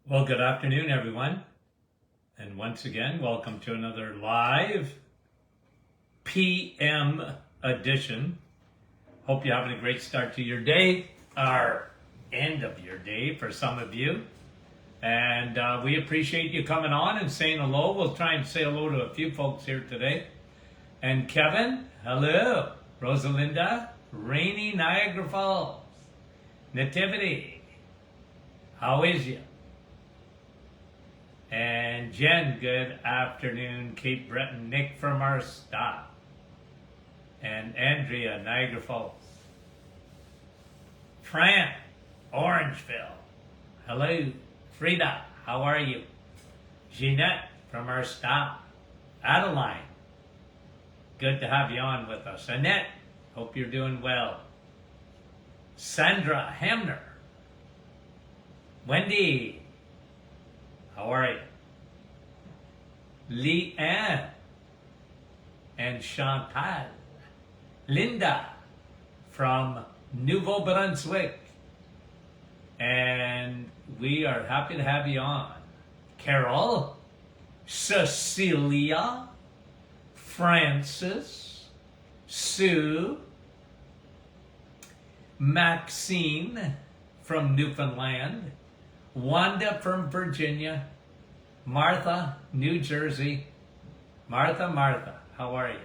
Well, good afternoon, everyone. And once again, welcome to another live PM edition. Hope you're having a great start to your day, or end of your day for some of you. And we appreciate you coming on and saying hello. We'll try and say hello to a few folks here today. And Kevin, hello. Rosalinda, rainy Niagara Falls. Nativity, how is you? And Jen, good afternoon. Cape Breton, Nick from our staff. And Andrea, Niagara Falls. Fran, Orangeville. Hello. Frida, how are you? Jeanette from our staff. Adeline, good to have you on with us. Annette, hope you're doing well. Sandra Hamner. Wendy, how are you? Leanne and Chantal. Linda from Nouveau Brunswick. And we are happy to have you on. Carol, Cecilia, Francis, Sue, Maxine from Newfoundland, Wanda from Virginia, Martha, New Jersey. Martha, how are you?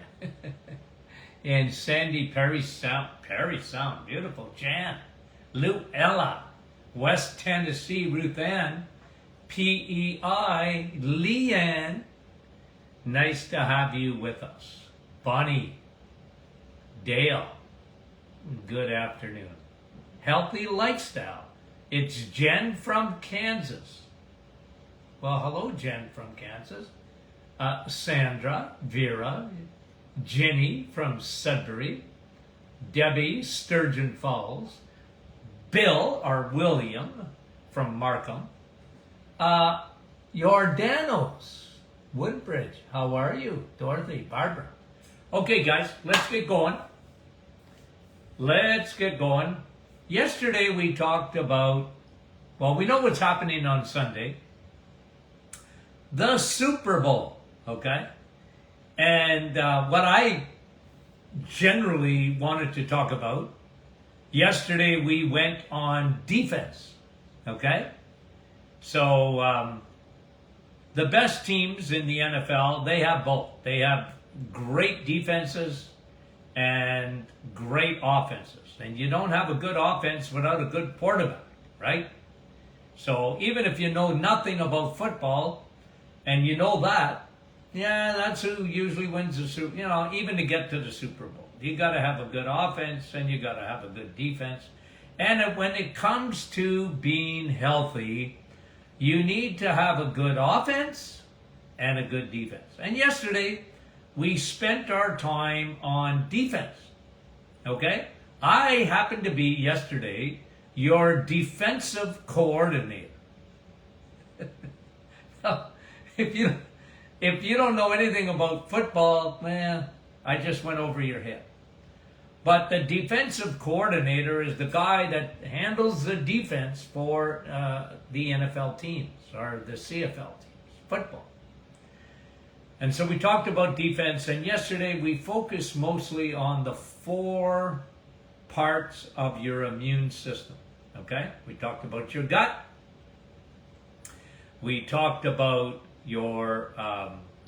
And Sandy, Perry Sound, beautiful. Jan, Lou Ella, West Tennessee, Ruth Ann, PEI, Leanne. Nice to have you with us. Bonnie, Dale, good afternoon. Healthy Lifestyle. It's Jen from Kansas. Well, hello, Jen from Kansas. Sandra, Vera, Jenny from Sudbury, Debbie, Sturgeon Falls, Bill, or William, from Markham, Jordanos, Woodbridge, how are you? Dorothy, Barbara. Okay, guys, let's get going. Yesterday we talked about, well, we know what's happening on Sunday. The Super Bowl, okay? And what I generally wanted to talk about, yesterday we went on defense, okay? So the best teams in the NFL, they have both. They have great defenses and great offenses. And you don't have a good offense without a good quarterback, right? So even if you know nothing about football, and you know that, yeah, that's who usually wins the Super Bowl. Even to get to the Super Bowl. You got to have a good offense and you got to have a good defense. And when it comes to being healthy, you need to have a good offense and a good defense. And yesterday, we spent our time on defense. Okay? I happened to be, yesterday, your defensive coordinator. If you don't know anything about football, man, I just went over your head. But the defensive coordinator is the guy that handles the defense for the NFL teams or the CFL teams, football. And so we talked about defense, and yesterday we focused mostly on the 4 parts of your immune system. Okay? We talked about your gut. We talked about your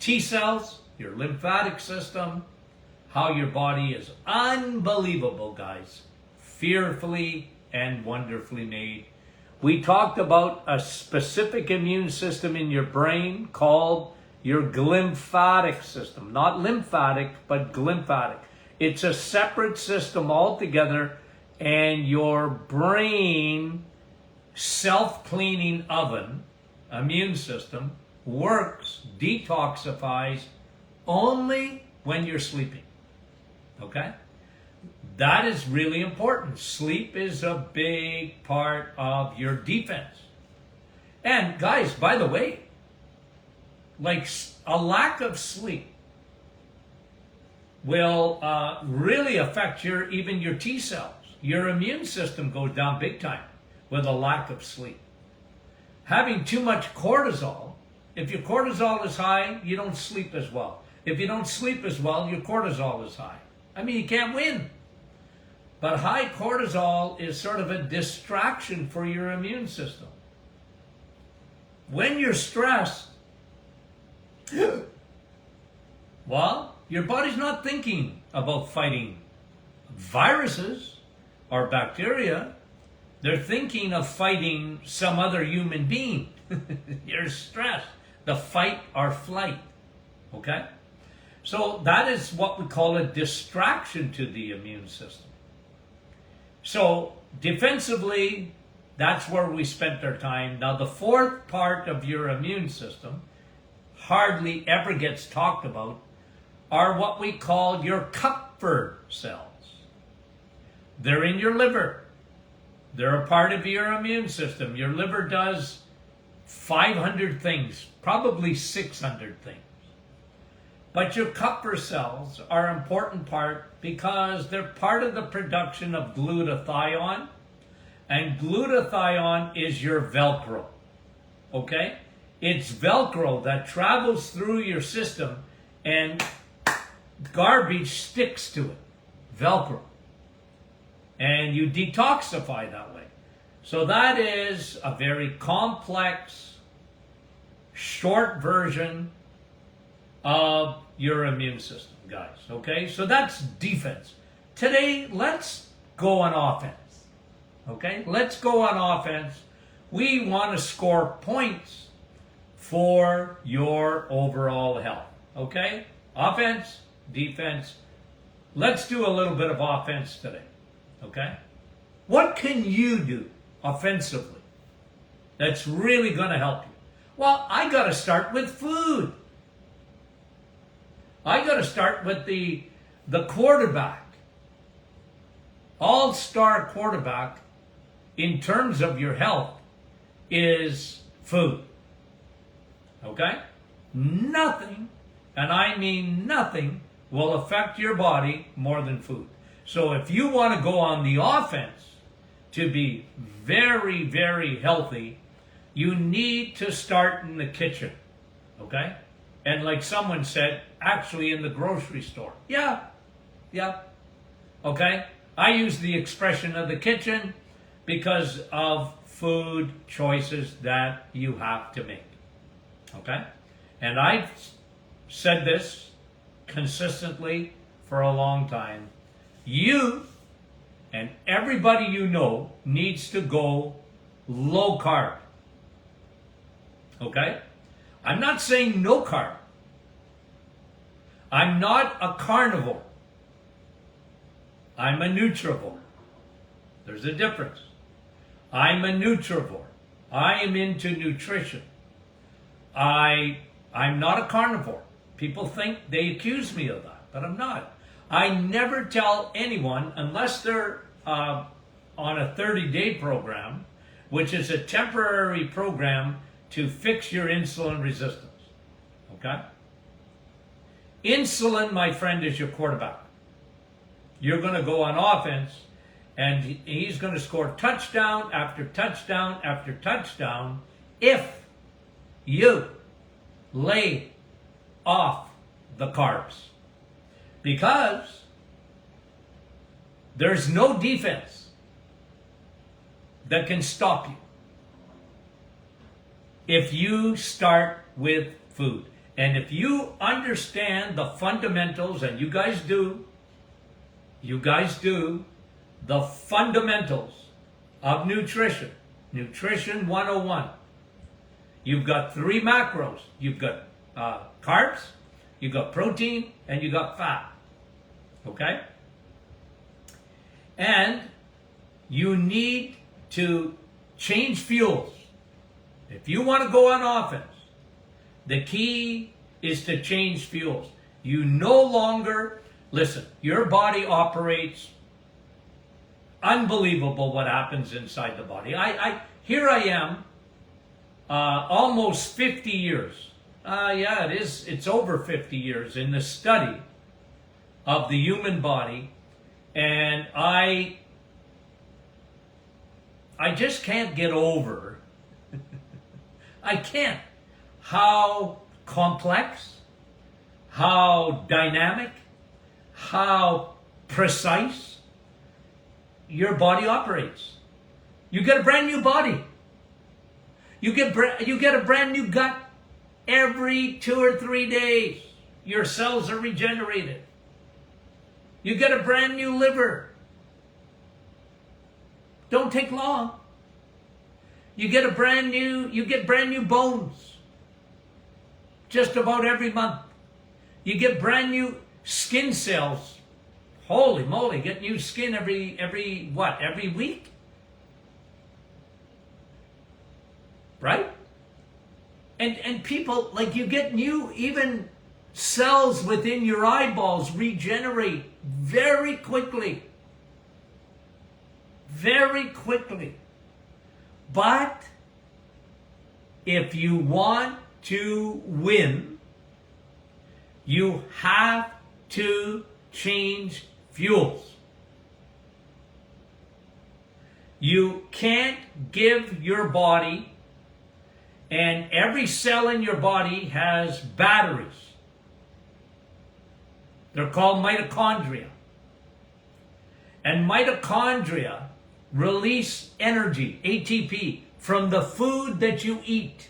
T cells, your lymphatic system, how your body is unbelievable, guys, fearfully and wonderfully made. We talked about a specific immune system in your brain called your glymphatic system. Not lymphatic, but glymphatic. It's a separate system altogether, and your brain self-cleaning oven, immune system, works, detoxifies only when you're sleeping. Okay? That is really important. Sleep is a big part of your defense. And guys, by the way, like a lack of sleep will really affect even your T cells. Your immune system goes down big time with a lack of sleep. having too much cortisol, if your cortisol is high, you don't sleep as well. If you don't sleep as well, your cortisol is high. I mean, you can't win. But high cortisol is sort of a distraction for your immune system. When you're stressed, well, your body's not thinking about fighting viruses or bacteria. They're thinking of fighting some other human being. You're stressed. The fight or flight. Okay? So that is what we call a distraction to the immune system. So defensively, that's where we spent our time. Now the fourth part of your immune system hardly ever gets talked about are what we call your Kupffer cells. They're in your liver. They're a part of your immune system. Your liver does 500 things, probably 600 things. But your Kupffer cells are an important part because they're part of the production of glutathione. And glutathione is your Velcro. Okay? It's Velcro that travels through your system and garbage sticks to it. Velcro. And you detoxify that way. So that is a very complex, short version of your immune system, guys. Okay? So that's defense. Today, let's go on offense. Okay? Let's go on offense. We want to score points for your overall health. Okay? Offense, defense. Let's do a little bit of offense today. Okay? What can you do offensively that's really going to help you? Well, I got to start with food. I got to start with the quarterback. All-star quarterback in terms of your health is food. Okay? Nothing, and I mean nothing, will affect your body more than food. So if you want to go on the offense to be very, very healthy, you need to start in the kitchen. Okay? And like someone said, actually in the grocery store. Yeah. Okay? I use the expression of the kitchen because of food choices that you have to make. Okay? And I've said this consistently for a long time. You and everybody you know needs to go low carb. Okay? I'm not saying no carb. I'm not a carnivore. I'm a nutrivore. There's a difference. I'm a nutrivore. I am into nutrition. I'm not a carnivore. People think, they accuse me of that, but I'm not. I never tell anyone, unless they're on a 30-day program, which is a temporary program to fix your insulin resistance. Okay? Insulin, my friend, is your quarterback. You're going to go on offense, and he's going to score touchdown after touchdown after touchdown if you lay off the carbs. Because there's no defense that can stop you if you start with food. And if you understand the fundamentals, and you guys do, the fundamentals of nutrition, Nutrition 101. You've got 3 macros. You've got carbs, you've got protein, and you've got fat. Okay? And you need to change fuels. If you want to go on offense, the key is to change fuels. You no longer, listen, your body operates unbelievable what happens inside the body. Here I am, almost 50 years. It's over 50 years in the study of the human body, and I just can't get over I can't. How complex, how dynamic, how precise your body operates. You get a brand new body. You get a brand new gut every 2 or 3 days. Your cells are regenerated. You get a brand new liver. Don't take long. You get brand new bones just about every month. You get brand new skin cells. Holy moly, get new skin every week? Right? And people, like, you get new, even cells within your eyeballs regenerate very quickly. Very quickly. But if you want to win, you have to change fuels. You can't give your body, and every cell in your body has batteries. They're called mitochondria. And mitochondria release energy, ATP, from the food that you eat.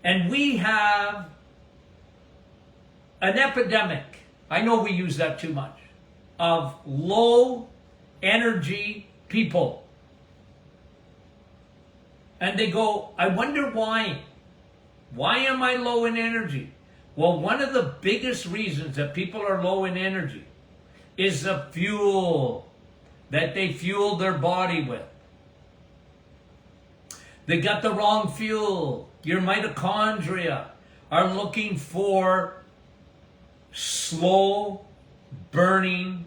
And we have an epidemic, I know we use that too much, of low energy people. And they go, I wonder why. Why am I low in energy? Well, one of the biggest reasons that people are low in energy is the fuel that they fuel their body with. They got the wrong fuel. Your mitochondria are looking for slow burning,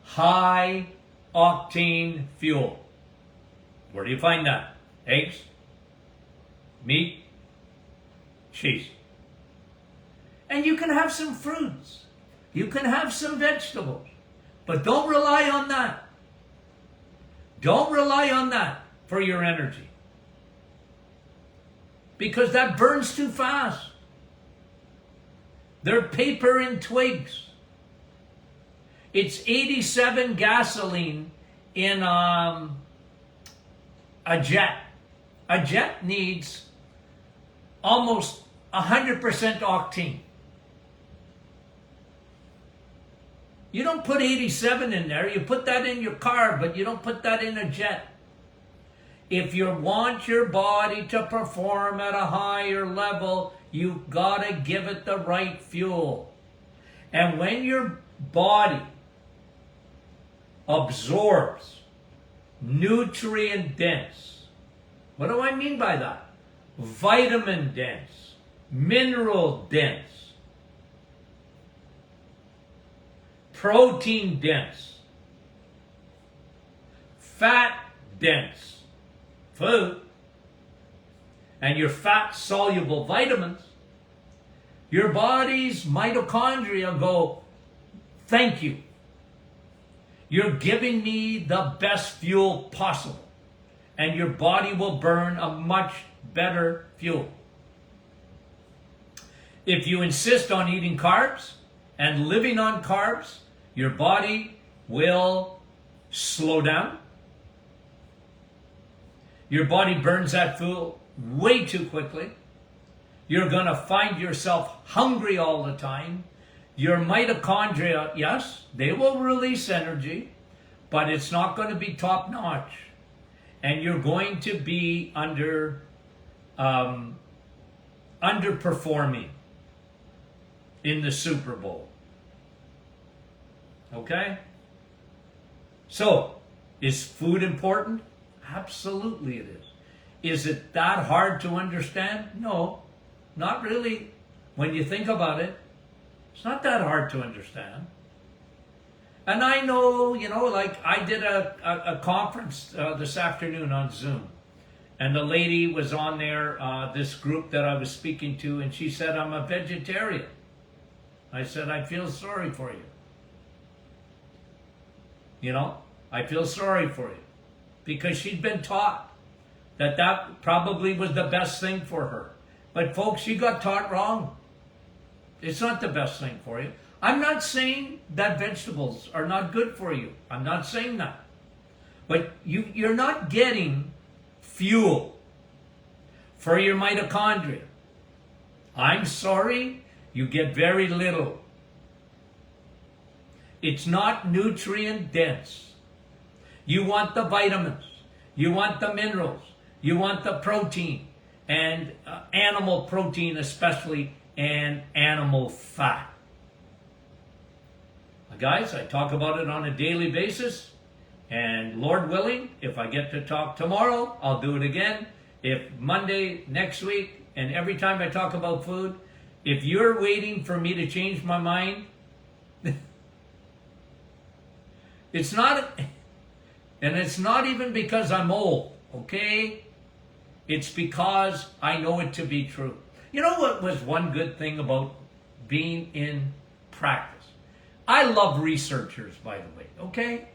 high octane fuel. Where do you find that? Eggs, meat, cheese. And you can have some fruits. You can have some vegetables. But don't rely on that. Don't rely on that for your energy. Because that burns too fast. They're paper and twigs. It's 87 gasoline in a jet. A jet needs almost 100% octane. You don't put 87 in there. You put that in your car, but you don't put that in a jet. If you want your body to perform at a higher level, you gotta give it the right fuel. And when your body absorbs nutrient dense, what do I mean by that? Vitamin dense, mineral dense, protein dense, fat dense food, and your fat soluble vitamins, your body's mitochondria go, thank you. You're giving me the best fuel possible. And your body will burn a much better fuel. If you insist on eating carbs and living on carbs, your body will slow down. Your body burns that fuel way too quickly. You're going to find yourself hungry all the time. Your mitochondria, yes, they will release energy, but it's not going to be top notch. And you're going to be underperforming in the Super Bowl. Okay? So, is food important? Absolutely it is. Is it that hard to understand? No, not really. When you think about it, it's not that hard to understand. And I know, like I did a conference this afternoon on Zoom. And the lady was on there, this group that I was speaking to, and she said, I'm a vegetarian. I said, I feel sorry for you. I feel sorry for you. Because she'd been taught that probably was the best thing for her. But folks, she got taught wrong. It's not the best thing for you. I'm not saying that vegetables are not good for you. I'm not saying that. But you're not getting fuel for your mitochondria. I'm sorry, you get very little. It's not nutrient dense. You want the vitamins, you want the minerals, you want the protein, and animal protein especially, and animal fat. Guys, I talk about it on a daily basis, and Lord willing, if I get to talk tomorrow, I'll do it again. If Monday, next week, and every time I talk about food, if you're waiting for me to change my mind, it's not, and it's not even because I'm old, okay? It's because I know it to be true. You know what was one good thing about being in practice? I love researchers, by the way, okay?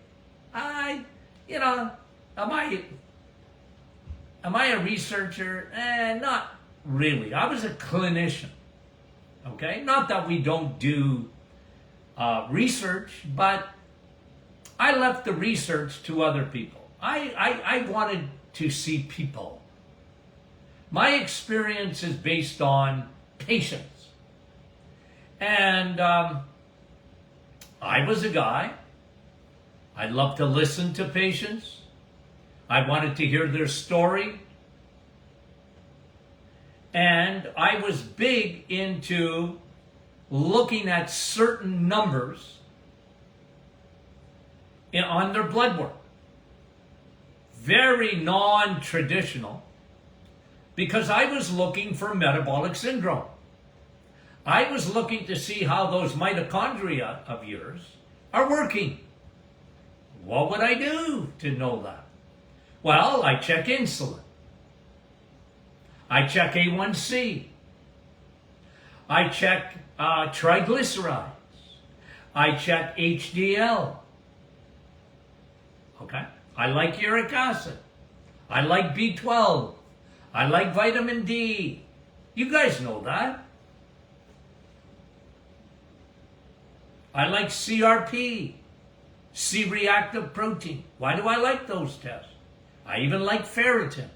Am I a researcher? Not really. I was a clinician, okay? Not that we don't do research, but I left the research to other people. I wanted to see people. My experience is based on patients. And I was a guy. I loved to listen to patients. I wanted to hear their story. And I was big into looking at certain numbers on their blood work. Very non-traditional, because I was looking for metabolic syndrome. I was looking to see how those mitochondria of yours are working. What would I do to know that? Well, I check insulin. I check A1C. I check triglycerides. I check HDL. Okay? I like uric acid. I like B12. I like vitamin D. You guys know that. I like CRP, C-reactive protein. Why do I like those tests? I even like ferritin.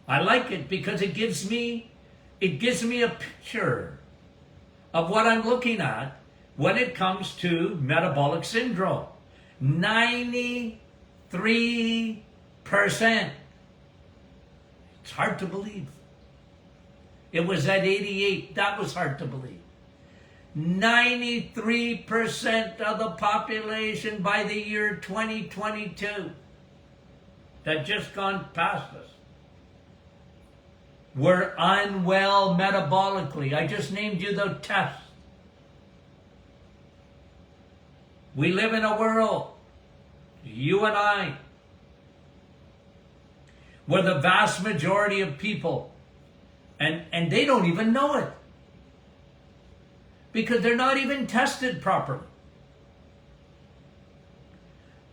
I like it because it gives me a picture of what I'm looking at when it comes to metabolic syndrome. 93%. It's hard to believe. It was at 88. That was hard to believe. 93% of the population by the year 2022 that just gone past us were unwell metabolically. I just named you the tests. We live in a world, you and I, where the vast majority of people, and they don't even know it, because they're not even tested properly.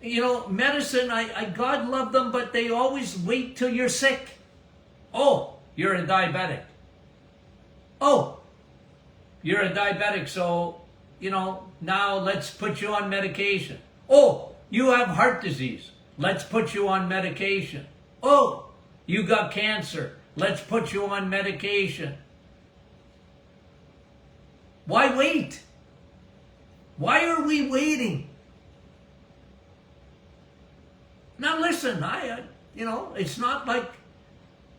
You know, medicine, God love them, but they always wait till you're sick. Oh, you're a diabetic. Oh, you're a diabetic, so, now let's put you on medication. Oh, you have heart disease. Let's put you on medication. Oh, you got cancer. Let's put you on medication. Why wait? Why are we waiting? Now listen, it's not like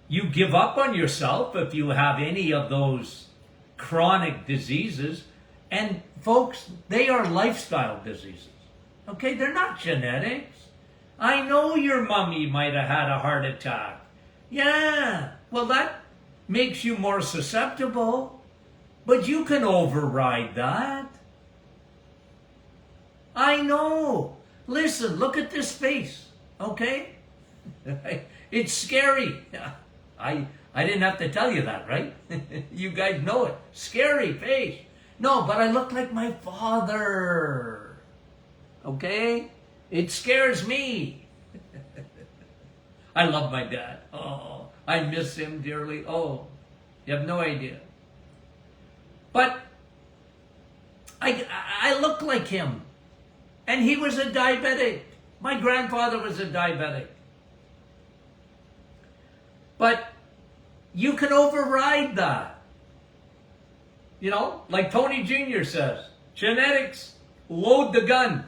you give up on yourself if you have any of those chronic diseases. And folks, they are lifestyle diseases. Okay, they're not genetics. I know your mommy might have had a heart attack. Yeah, well that makes you more susceptible. But you can override that. I know. Listen, look at this face, okay? It's scary. I didn't have to tell you that, right? You guys know it. Scary face. No, but I look like my father. Okay? It scares me. I love my dad. Oh, I miss him dearly. Oh, you have no idea. But I look like him. And he was a diabetic. My grandfather was a diabetic. But you can override that. You know, like Tony Jr. says, genetics, load the gun.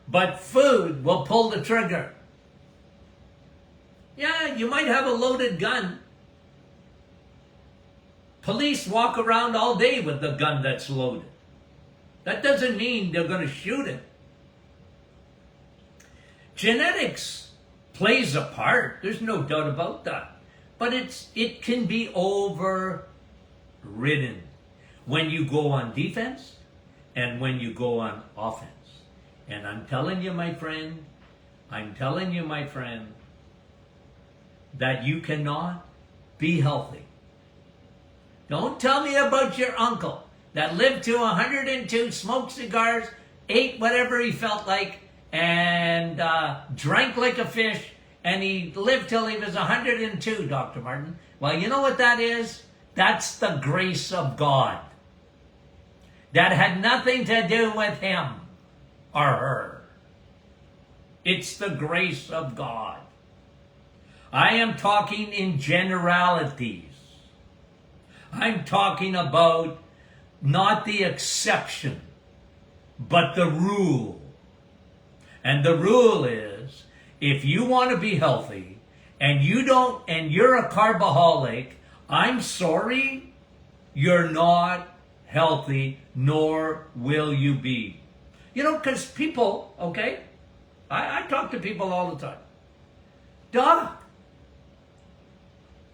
But food will pull the trigger. Yeah, you might have a loaded gun. Police walk around all day with the gun that's loaded. That doesn't mean they're going to shoot it. Genetics plays a part. There's no doubt about that. But it can be overridden when you go on defense and when you go on offense. And I'm telling you, my friend, that you cannot be healthy. Don't tell me about your uncle that lived to 102, smoked cigars, ate whatever he felt like, and drank like a fish, and he lived till he was 102, Dr. Martin. Well, you know what that is? That's the grace of God. That had nothing to do with him or her. It's the grace of God. I am talking in generalities. I'm talking about not the exception, but the rule. And the rule is, if you want to be healthy and you're a carboholic, I'm sorry, you're not healthy, nor will you be. You know, because people, okay, I talk to people all the time. Doc,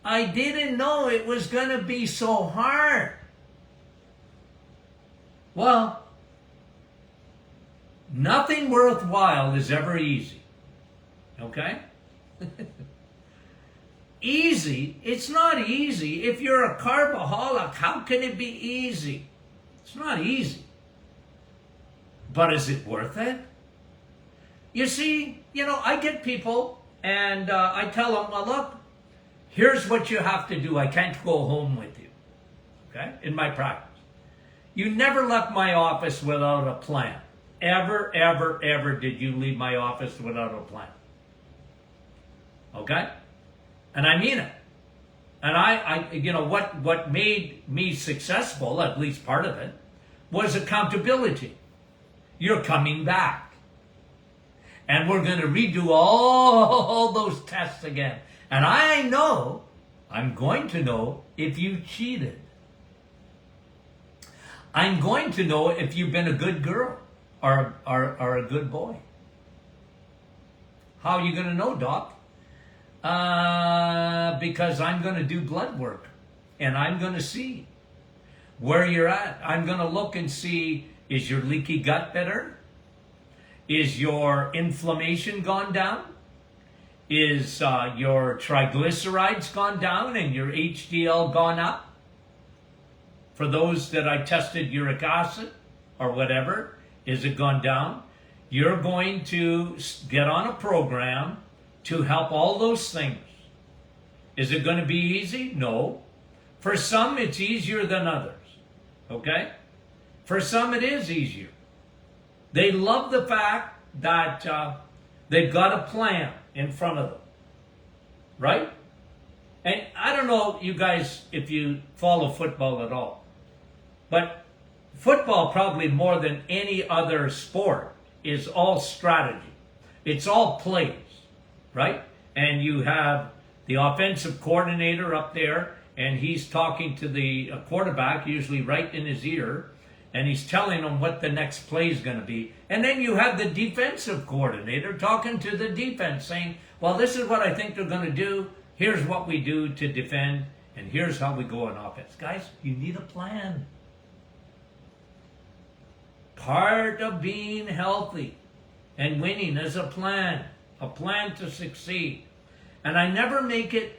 I didn't know it was going to be so hard. Well, nothing worthwhile is ever easy. Okay? Easy? It's not easy. If you're a carboholic, how can it be easy? It's not easy. But is it worth it? You see, I get people and I tell them, well, look, here's what you have to do. I can't go home with you. Okay? In my practice. You never left my office without a plan. Ever, ever, ever did you leave my office without a plan. Okay? And I mean it. And what made me successful, at least part of it, was accountability. You're coming back. And we're going to redo all those tests again. And I'm going to know if you cheated. I'm going to know if you've been a good girl or a good boy. How are you going to know, Doc? Because I'm going to do blood work. And I'm going to see where you're at. I'm going to look and see, is your leaky gut better? Is your inflammation gone down? Is your triglycerides gone down and your HDL gone up? For those that I tested uric acid or whatever, is it gone down? You're going to get on a program to help all those things. Is it going to be easy? No. For some, it's easier than others. Okay? For some, it is easier. They love the fact that they've got a plan in front of them. Right? And I don't know, you guys, if you follow football at all. But football, probably more than any other sport, is all strategy. It's all plays, right? And you have the offensive coordinator up there, and he's talking to the quarterback, usually right in his ear, and he's telling him what the next play is going to be. And then you have the defensive coordinator talking to the defense, saying, well, this is what I think they're going to do. Here's what we do to defend, and here's how we go on offense. Guys, you need a plan. Part of being healthy and winning is a plan to succeed. And I never make it,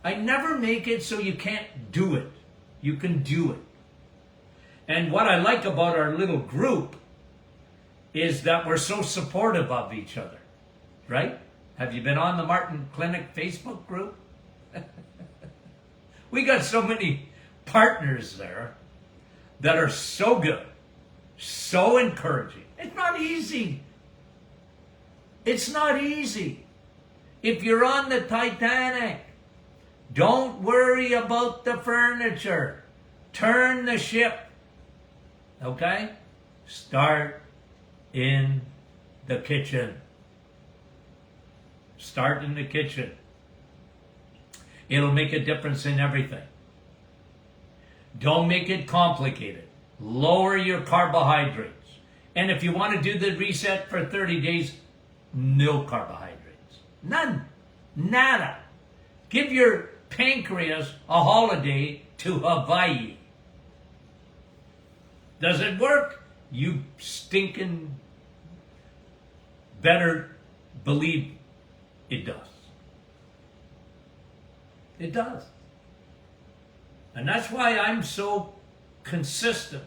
I never make it so you can't do it. You can do it. And what I like about our little group is that we're so supportive of each other, right? Have you been on the Martin Clinic Facebook group? We got so many partners there that are so good, so encouraging. It's not easy. It's not easy. If you're on the Titanic, don't worry about the furniture. Turn the ship. Okay? Start in the kitchen. Start in the kitchen. It'll make a difference in everything. Don't make it complicated. Lower your carbohydrates. And if you want to do the reset for 30 days, no carbohydrates. None. Nada. Give your pancreas a holiday to Hawaii. Does it work? You stinking better believe it does. It does. And that's why I'm so consistent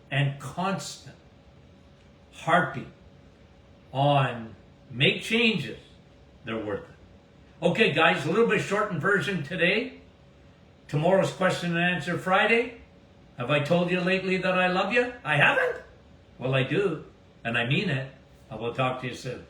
and constant, harping on make changes. They're worth it. Okay, guys, a little bit shortened version today. Tomorrow's question and answer Friday. Have I told you lately that I love you? I haven't? Well, I do, and I mean it. I will talk to you soon.